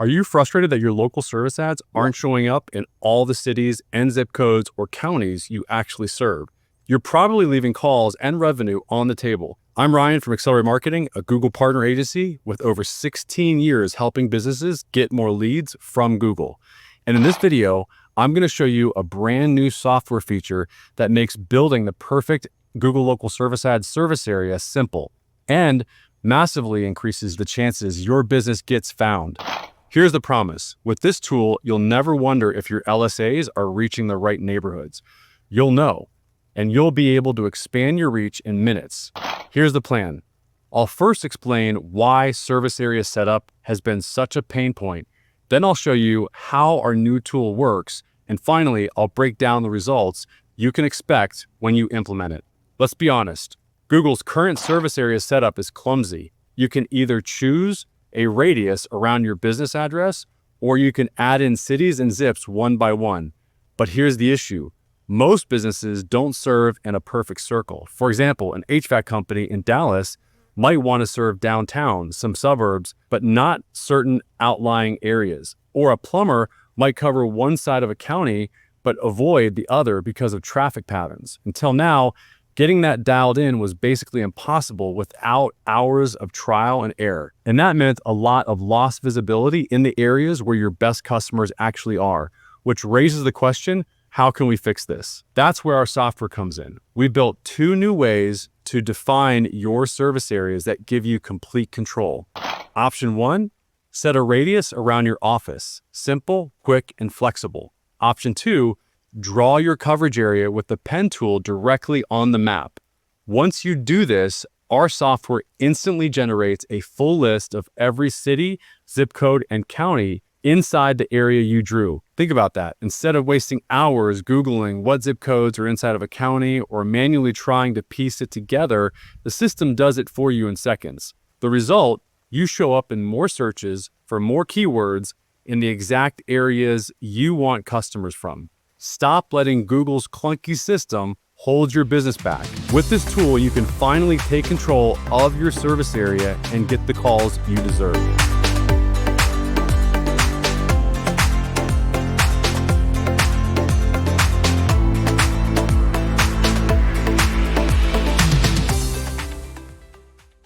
Are you frustrated that your local service ads aren't showing up in all the cities and zip codes or counties you actually serve? You're probably leaving calls and revenue on the table. I'm Ryan from Accelerate Marketing, a Google partner agency with over 16 years helping businesses get more leads from Google. And in this video, I'm going to show you a brand new software feature that makes building the perfect Google local service ad service area simple and massively increases the chances your business gets found. Here's the promise. With this tool, you'll never wonder if your LSAs are reaching the right neighborhoods. You'll know, and you'll be able to expand your reach in minutes. Here's the plan. I'll first explain why service area setup has been such a pain point. Then I'll show you how our new tool works. And finally, I'll break down the results you can expect when you implement it. Let's be honest. Google's current service area setup is clumsy. You can either choose a radius around your business address, or you can add in cities and zips one by one. But here's the issue. Most businesses don't serve in a perfect circle. For example, an HVAC company in Dallas might want to serve downtown, some suburbs, but not certain outlying areas. Or a plumber might cover one side of a county, but avoid the other because of traffic patterns. Until now, getting that dialed in was basically impossible without hours of trial and error. And that meant a lot of lost visibility in the areas where your best customers actually are, which raises the question, how can we fix this? That's where our software comes in. We built two new ways to define your service areas that give you complete control. Option one, set a radius around your office. Simple, quick, and flexible. Option two, draw your coverage area with the pen tool directly on the map. Once you do this, our software instantly generates a full list of every city, zip code, and county inside the area you drew. Think about that. Instead of wasting hours Googling what zip codes are inside of a county or manually trying to piece it together, the system does it for you in seconds. The result, you show up in more searches for more keywords in the exact areas you want customers from. Stop letting Google's clunky system hold your business back. With this tool, you can finally take control of your service area and get the calls you deserve.